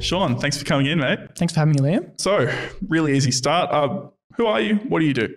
Sean, thanks for coming in, mate. Thanks for having me, Liam. So, really easy start. Who are you? What do you do?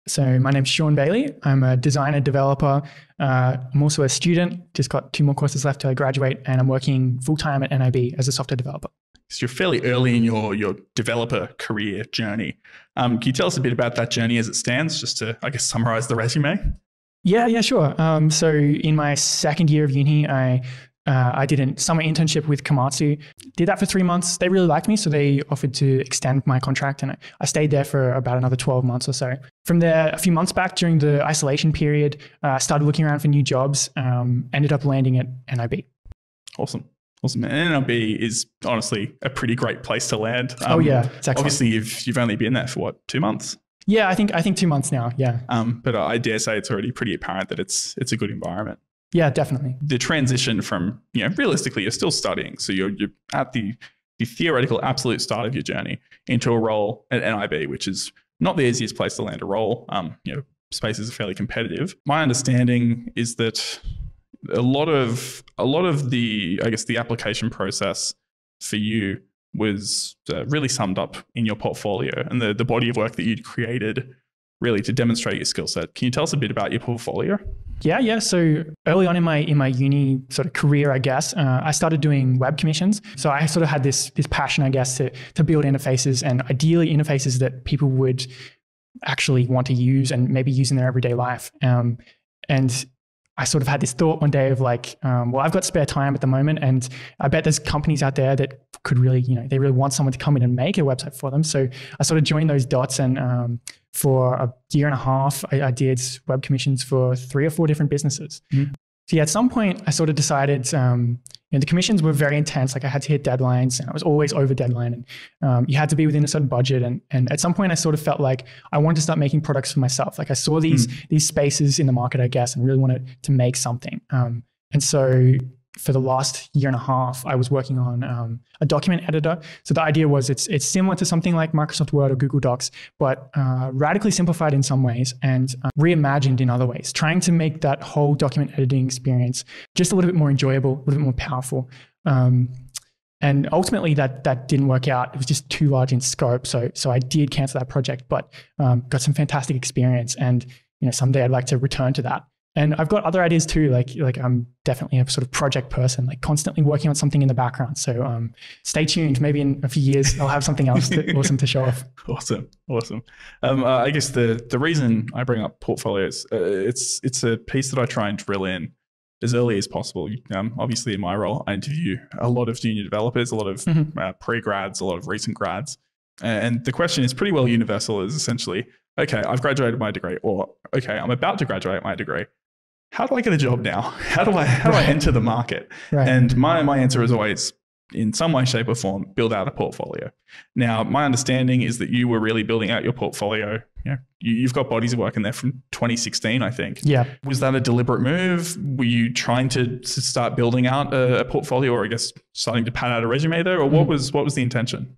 So my name's Sean Bailey. I'm a designer, developer. I'm also a student. Just got 2 more courses left to graduate, and I'm working full-time at NIB as a software developer. So you're fairly early in your developer career journey. Can you tell us a bit about that journey as it stands, just to, I guess, summarize the resume? Yeah, sure. So in my second year of uni, I did a summer internship with Komatsu. Did that for 3 months. They really liked me, so they offered to extend my contract, and I stayed there for about another 12 months or so. From there, a few months back during the isolation period, I started looking around for new jobs, ended up landing at NIB. Awesome. And NIB is honestly a pretty great place to land. It's excellent. Obviously, you've only been there for what, 2 months? Yeah, I think 2 months now, yeah. But I dare say it's already pretty apparent that it's a good environment. Yeah, definitely. The transition from, realistically, you're still studying. So you're at the theoretical absolute start of your journey into a role at NIB, which is not the easiest place to land a role. Spaces are fairly competitive. My understanding is that a lot of the, I guess, the application process for you was really summed up in your portfolio and the body of work that you'd created really to demonstrate your skill set. Can you tell us a bit about your portfolio? Yeah. So early on in my uni sort of career, I guess, I started doing web commissions. So I sort of had this passion, I guess, to build interfaces, and ideally interfaces that people would actually want to use and maybe use in their everyday life. And I sort of had this thought one day of like, well, I've got spare time at the moment, and I bet there's companies out there that could really, they really want someone to come in and make a website for them. So I sort of joined those dots, and for a year and a half, I did web commissions for 3 or 4 different businesses. Mm-hmm. So yeah, at some point I sort of decided, the commissions were very intense. Like I had to hit deadlines, and I was always over deadline, and you had to be within a certain budget. And at some point I sort of felt like I wanted to start making products for myself. Like I saw these spaces in the market, I guess, and really wanted to make something. And so for the last year and a half, I was working on a document editor. So the idea was it's similar to something like Microsoft Word or Google Docs, but radically simplified in some ways and reimagined in other ways, trying to make that whole document editing experience just a little bit more enjoyable, a little bit more powerful. And ultimately that didn't work out. It was just too large in scope. So I did cancel that project, but got some fantastic experience. And someday I'd like to return to that. And I've got other ideas too, like I'm definitely a sort of project person, like constantly working on something in the background. So stay tuned. Maybe in a few years, I'll have something else awesome to show off. Awesome. I guess the reason I bring up portfolios, it's a piece that I try and drill in as early as possible. Obviously in my role, I interview a lot of junior developers, a lot of pre-grads, a lot of recent grads. And the question is pretty well universal, is essentially, okay, I've graduated my degree, or okay, I'm about to graduate my degree. How do I get a job now? How do I enter the market? Right. And my answer is always, in some way, shape or form, build out a portfolio. Now, my understanding is that you were really building out your portfolio. You've got bodies of work in there from 2016, I think. Yeah. Was that a deliberate move? Were you trying to start building out a portfolio, or I guess starting to pad out a resume there? Or what was the intention?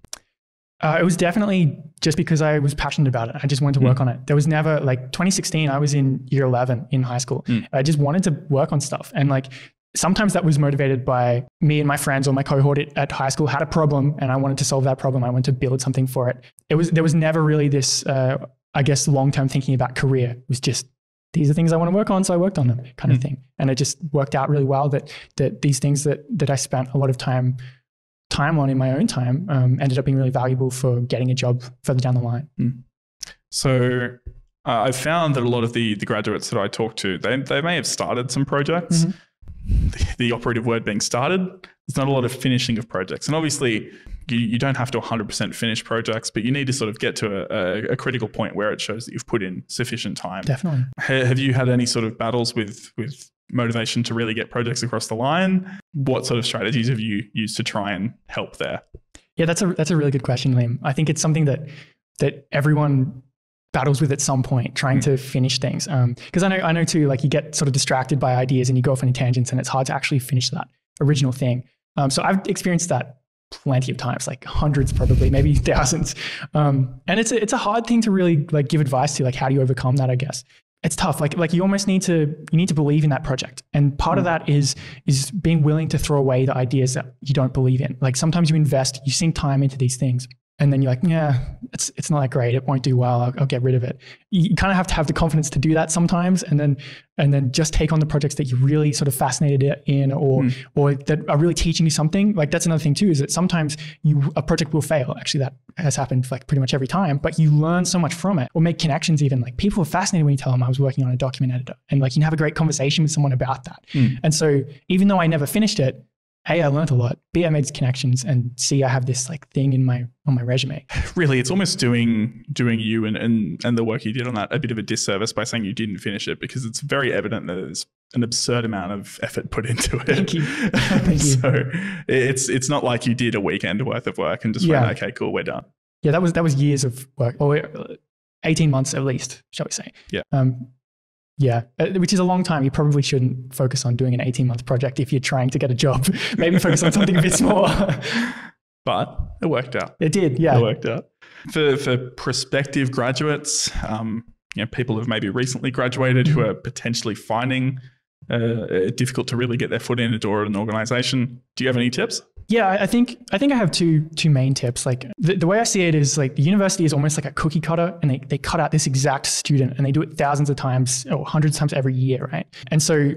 It was definitely just because I was passionate about it. I just wanted to work on it. There was never, like 2016, I was in year 11 in high school. I just wanted to work on stuff. And like, sometimes that was motivated by me and my friends or my cohort at high school had a problem, and I wanted to solve that problem. I wanted to build something for it. There was never really this, I guess, long-term thinking about career. It was just, these are things I want to work on, so I worked on them kind of thing. And it just worked out really well that these things that I spent a lot of time on in my own time ended up being really valuable for getting a job further down the line. So I've found that a lot of the graduates that I talk to, they may have started some projects. The operative word being started. There's not a lot of finishing of projects. And obviously you don't have to 100% finish projects, but you need to sort of get to a critical point where it shows that you've put in sufficient time. Definitely. Have you had any sort of battles with motivation to really get projects across the line? What sort of strategies have you used to try and help there? Yeah, that's a really good question, Liam. I think it's something that everyone battles with at some point, trying to finish things. Because I know too, like you get sort of distracted by ideas and you go off on tangents, and it's hard to actually finish that original thing. So I've experienced that plenty of times, like hundreds, probably, maybe thousands. And it's a hard thing to really like give advice to, like, how do you overcome that, I guess. it's tough. Like you almost need to believe in that project. And part of that is being willing to throw away the ideas that you don't believe in. Like sometimes you invest, you sink time into these things, and then you're like, yeah, it's not that great. It won't do well. I'll get rid of it. You kind of have to have the confidence to do that sometimes, and then just take on the projects that you're really sort of fascinated in, or that are really teaching you something. Like that's another thing too, is that sometimes a project will fail. Actually, that has happened like pretty much every time, but you learn so much from it, or make connections even. Like people are fascinated when you tell them I was working on a document editor, and like you can have a great conversation with someone about that. And so even though I never finished it, A, I learned a lot. B, I made connections, and C, I have this like thing on my resume. Really, it's almost doing you and the work you did on that a bit of a disservice by saying you didn't finish it, because it's very evident that there's an absurd amount of effort put into it. Thank you. Thank you. So it's not like you did a weekend worth of work and just went, okay, cool, we're done. Yeah, that was years of work, or 18 months at least, shall we say. Yeah. Yeah, which is a long time. You probably shouldn't focus on doing an 18-month project if you're trying to get a job. Maybe focus on something a bit smaller. But it worked out. It did, yeah. It worked out. For prospective graduates, people who've maybe recently graduated who are potentially finding it difficult to really get their foot in the door at an organization, do you have any tips? Yeah, I think I have two main tips. Like the way I see it is like the university is almost like a cookie cutter, and they cut out this exact student, and they do it thousands of times or hundreds of times every year, right? And so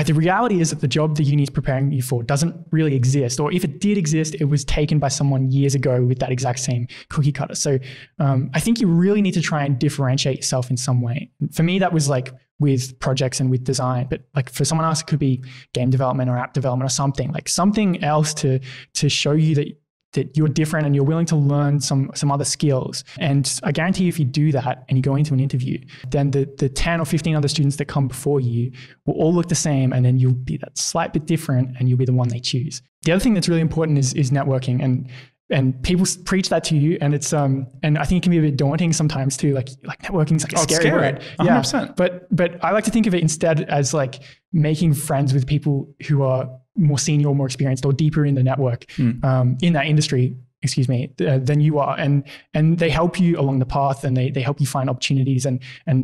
the reality is that the job the uni is preparing you for doesn't really exist, or if it did exist, it was taken by someone years ago with that exact same cookie cutter. So I think you really need to try and differentiate yourself in some way. For me, that was like with projects and with design, but like for someone else, it could be game development or app development or something else to show you that you're different and you're willing to learn some other skills. And I guarantee you, if you do that and you go into an interview, then the 10 or 15 other students that come before you will all look the same, and then you'll be that slight bit different, and you'll be the one they choose. The other thing that's really important is networking, and people preach that to you, and it's and I think it can be a bit daunting sometimes too. Like networking is like a scary word. 100%. Yeah, but I like to think of it instead as like making friends with people who are more senior or more experienced or deeper in the network in that industry, than you are, and they help you along the path, and they help you find opportunities, and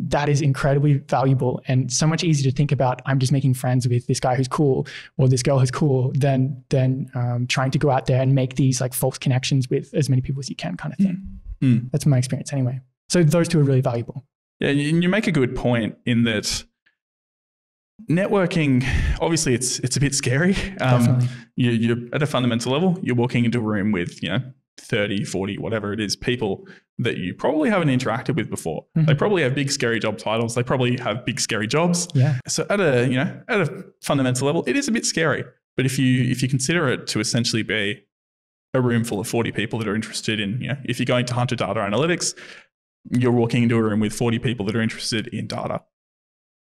that is incredibly valuable, and so much easier to think about I'm just making friends with this guy who's cool or this girl who's cool than trying to go out there and make these like false connections with as many people as you can, kind of thing. That's my experience anyway. So those two are really valuable. Yeah, and you make a good point in that networking, obviously it's a bit scary. You're at a fundamental level, you're walking into a room with 30, 40, whatever it is, people that you probably haven't interacted with before. They probably have big scary job titles, they probably have big scary jobs. Yeah. So at a fundamental level, it is a bit scary. But if you consider it to essentially be a room full of 40 people that are interested in, if you're going to Hunter Data Analytics, you're walking into a room with 40 people that are interested in data.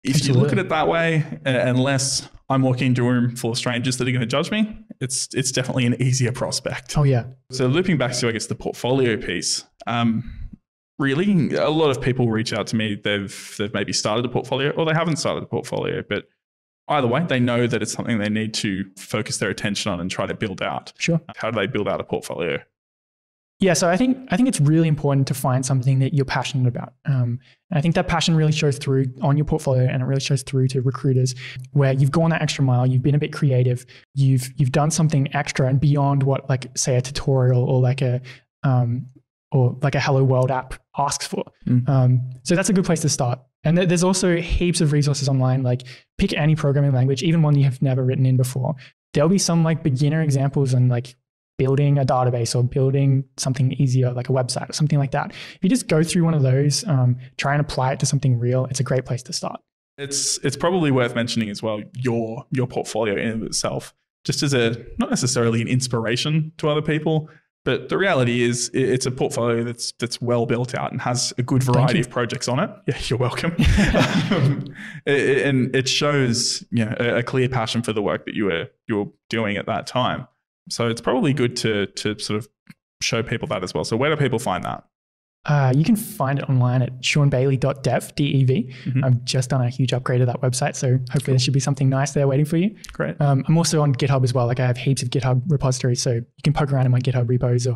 If you look at it that way, unless I'm walking into a room full of strangers that are going to judge me, it's definitely an easier prospect. Oh, yeah. So looping back to, I guess, the portfolio piece, really, a lot of people reach out to me. They've maybe started a portfolio or they haven't started a portfolio, but either way, they know that it's something they need to focus their attention on and try to build out. Sure. How do they build out a portfolio? Yeah, so I think it's really important to find something that you're passionate about. And I think that passion really shows through on your portfolio, and it really shows through to recruiters, where you've gone that extra mile, you've been a bit creative, you've done something extra and beyond what, like, say, a tutorial or like a Hello World app asks for. So that's a good place to start. And there's also heaps of resources online. Like, pick any programming language, even one you have never written in before. There'll be some like beginner examples on like building a database or building something easier, like a website or something like that. If you just go through one of those, try and apply it to something real, it's a great place to start. It's probably worth mentioning as well, your portfolio in and of itself, just as not necessarily an inspiration to other people, but the reality is it's a portfolio that's well built out and has a good variety of projects on it. Yeah, you're welcome. And it shows a clear passion for the work that you're doing at that time. So it's probably good to sort of show people that as well. So where do people find that? You can find it online at seanbailey.dev, D-E-V. I've just done a huge upgrade of that website, so hopefully there should be something nice there waiting for you. Great. I'm also on GitHub as well. Like I have heaps of GitHub repositories, so you can poke around in my GitHub repos,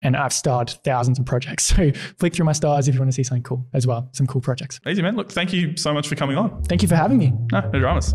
and I've starred thousands of projects. So flick through my stars if you want to see something cool as well, some cool projects. Easy, man. Look, thank you so much for coming on. Thank you for having me. No dramas.